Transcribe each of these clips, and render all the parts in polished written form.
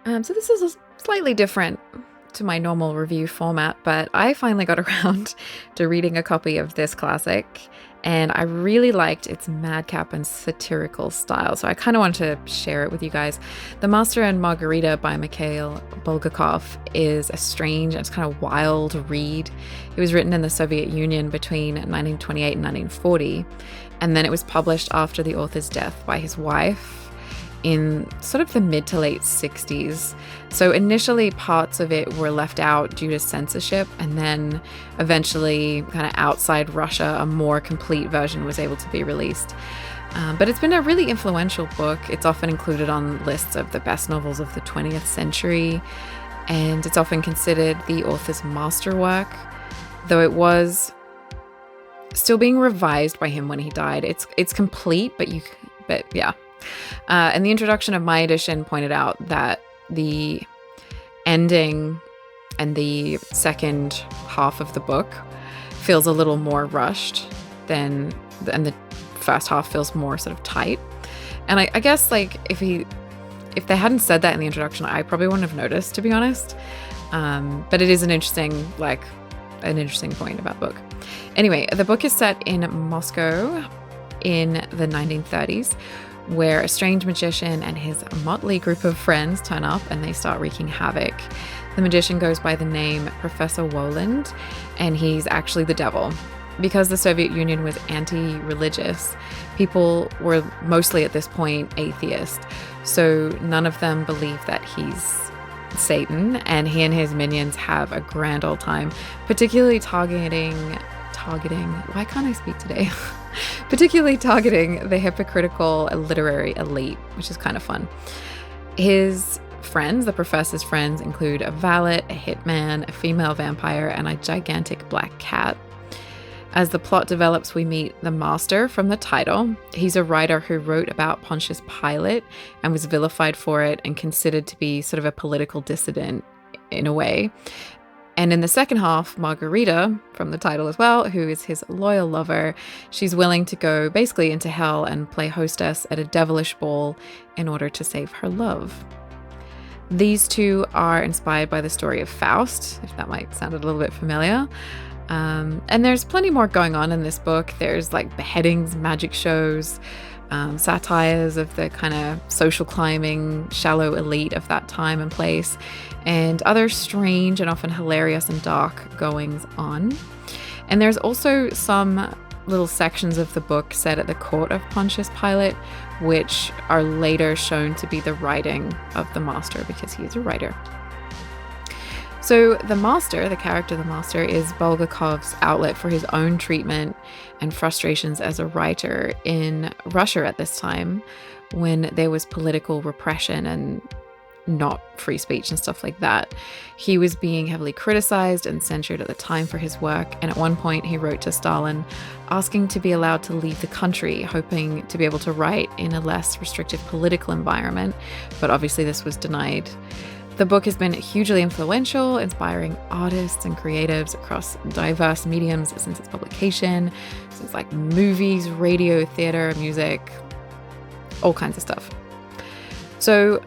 So this is slightly different to my normal review format, but I finally got around to reading a copy of this classic, and I really liked its madcap and satirical style, so I kind of wanted to share it with you guys. The Master and Margarita by Mikhail Bulgakov is a strange and it's kind of wild read. It was written in the Soviet Union between 1928 and 1940, and then it was published after the author's death by his wife in sort of the mid to late 60s. So initially parts of it were left out due to censorship, and then eventually kind of outside Russia, a more complete version was able to be released. But it's been a really influential book. It's often included on lists of the best novels of the 20th century, and it's often considered the author's masterwork, though it was still being revised by him when he died. It's complete, but yeah. And the introduction of my edition pointed out that the ending and the second half of the book feels a little more rushed and the first half feels more sort of tight. And I guess like if they hadn't said that in the introduction, I probably wouldn't have noticed, to be honest. But it is an interesting point about the book. Anyway, the book is set in Moscow in the 1930s, where a strange magician and his motley group of friends turn up and they start wreaking havoc. The magician goes by the name Professor Woland, and he's actually the devil. Because the Soviet Union was anti-religious, people were mostly at this point atheist, so none of them believe that he's Satan, and he and his minions have a grand old time, particularly targeting, why can't I speak today? Particularly targeting the hypocritical literary elite, which is kind of fun. His friends, the professor's friends, include a valet, a hitman, a female vampire, and a gigantic black cat. As the plot develops, we meet the Master from the title. He's a writer who wrote about Pontius Pilate and was vilified for it and considered to be sort of a political dissident in a way. And in the second half, Margarita, from the title as well, who is his loyal lover, she's willing to go basically into hell and play hostess at a devilish ball in order to save her love. These two are inspired by the story of Faust, if that might sound a little bit familiar. And there's plenty more going on in this book. There's like beheadings, magic shows, satires of the kind of social climbing, shallow elite of that time and place, and other strange and often hilarious and dark goings on. And there's also some little sections of the book set at the court of Pontius Pilate, which are later shown to be the writing of the Master, because he is a writer. So the Master, the character the Master, is Bulgakov's outlet for his own treatment and frustrations as a writer in Russia at this time, when there was political repression and not free speech and stuff like that. He was being heavily criticized and censored at the time for his work, and at one point he wrote to Stalin asking to be allowed to leave the country, hoping to be able to write in a less restrictive political environment, but obviously this was denied. The book has been hugely influential, inspiring artists and creatives across diverse mediums since its publication, since like movies, radio, theater, music, all kinds of stuff. So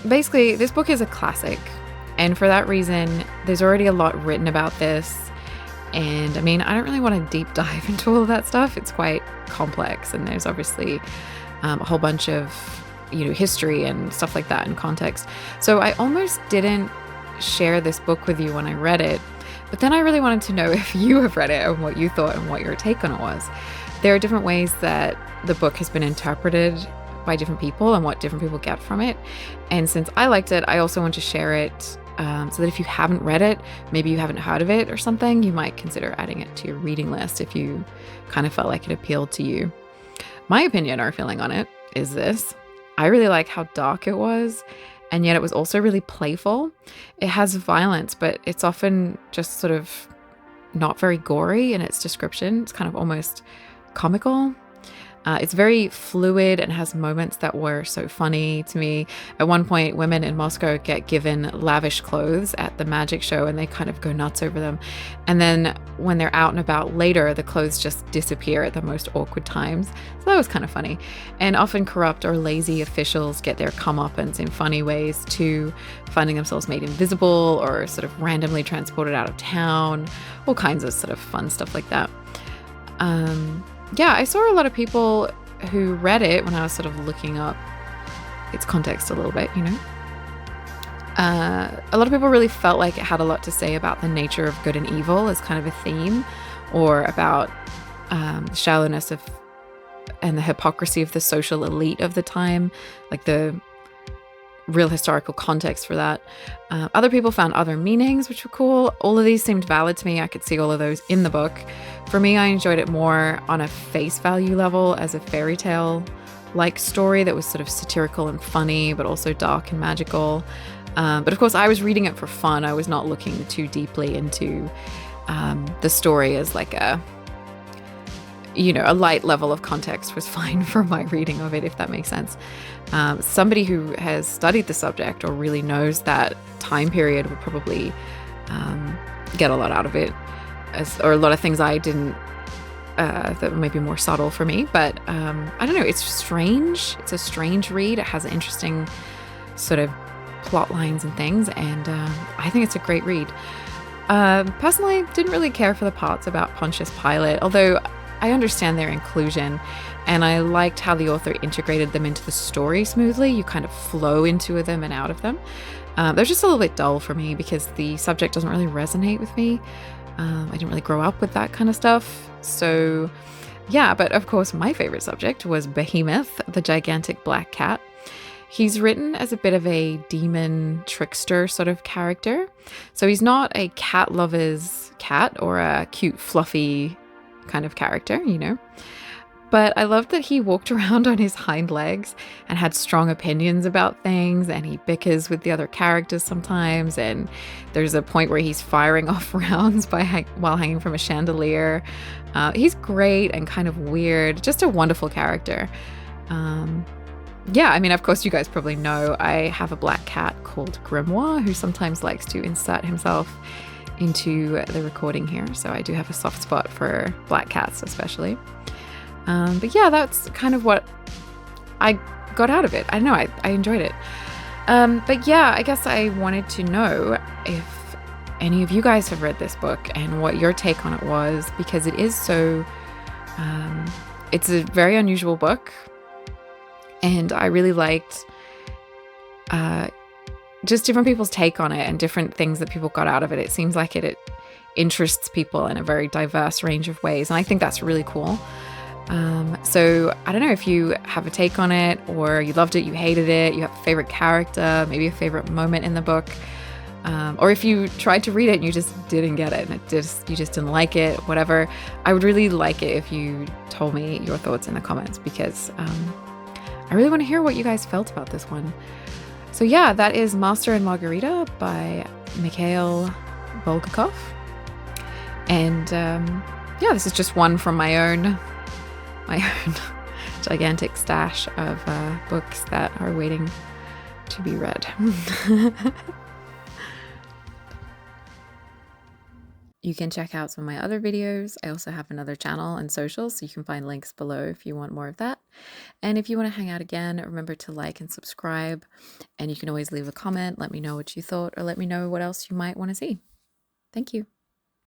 basically, this book is a classic, and for that reason, there's already a lot written about this. And I mean, I don't really want to deep dive into all of that stuff. It's quite complex, and there's obviously a whole bunch of history and stuff like that in context. So I almost didn't share this book with you when I read it, but then I really wanted to know if you have read it and what you thought and what your take on it was. There are different ways that the book has been interpreted by different people and what different people get from it. And since I liked it, I also want to share it so that if you haven't read it, maybe you haven't heard of it or something, you might consider adding it to your reading list if you kind of felt like it appealed to you. My opinion or feeling on it is this. I really like how dark it was, and yet it was also really playful. It has violence, but it's often just sort of not very gory in its description. It's kind of almost comical. It's very fluid and has moments that were so funny to me. At one point, women in Moscow get given lavish clothes at the magic show and they kind of go nuts over them. And then when they're out and about later, the clothes just disappear at the most awkward times. So that was kind of funny. And often corrupt or lazy officials get their comeuppance in funny ways too, finding themselves made invisible or sort of randomly transported out of town, all kinds of sort of fun stuff like that. Yeah, I saw a lot of people who read it when I was sort of looking up its context a little bit, you know. A lot of people really felt like it had a lot to say about the nature of good and evil as kind of a theme, or about the shallowness of and the hypocrisy of the social elite of the time, like the real historical context for that. Other people found other meanings, which were cool. All of these seemed valid to me. I could see all of those in the book. For me, I enjoyed it more on a face value level as a fairy tale like story that was sort of satirical and funny, but also dark and magical. But of course, I was reading it for fun. I was not looking too deeply into the story as like a light level of context was fine for my reading of it, if that makes sense. Somebody who has studied the subject or really knows that time period would probably get a lot out of it, or a lot of things I didn't, that may be more subtle for me. But I don't know, it's strange. It's a strange read. It has interesting sort of plot lines and things, and I think it's a great read. Personally, didn't really care for the parts about Pontius Pilate, although I understand their inclusion, and I liked how the author integrated them into the story smoothly. You kind of flow into them and out of them. They're just a little bit dull for me because the subject doesn't really resonate with me. I didn't really grow up with that kind of stuff. So yeah, but of course my favorite subject was Behemoth, the gigantic black cat. He's written as a bit of a demon trickster sort of character. So he's not a cat lover's cat or a cute fluffy kind of character, But I loved that he walked around on his hind legs and had strong opinions about things, and he bickers with the other characters sometimes, and there's a point where he's firing off rounds while hanging from a chandelier. He's great and kind of weird, just a wonderful character. Yeah, I mean, of course, you guys probably know I have a black cat called Grimoire who sometimes likes to insert himself into the recording here, so I do have a soft spot for black cats especially. But yeah, that's kind of what I got out of it. I don't know, I enjoyed it. But yeah, I guess I wanted to know if any of you guys have read this book and what your take on it was, because it is so, it's a very unusual book, and I really liked just different people's take on it and different things that people got out of it. It seems like it interests people in a very diverse range of ways, and I think that's really cool. So I don't know if you have a take on it, or you loved it, you hated it, you have a favorite character, maybe a favorite moment in the book, or if you tried to read it and you just didn't get it and you just didn't like it, whatever. I would really like it if you told me your thoughts in the comments, because I really want to hear what you guys felt about this one. So yeah, that is Master and Margarita by Mikhail Bulgakov. And yeah, this is just one from my own gigantic stash of books that are waiting to be read. You can check out some of my other videos. I also have another channel and socials, so you can find links below if you want more of that. And if you want to hang out again, remember to like and subscribe. And you can always leave a comment, let me know what you thought, or let me know what else you might want to see. Thank you.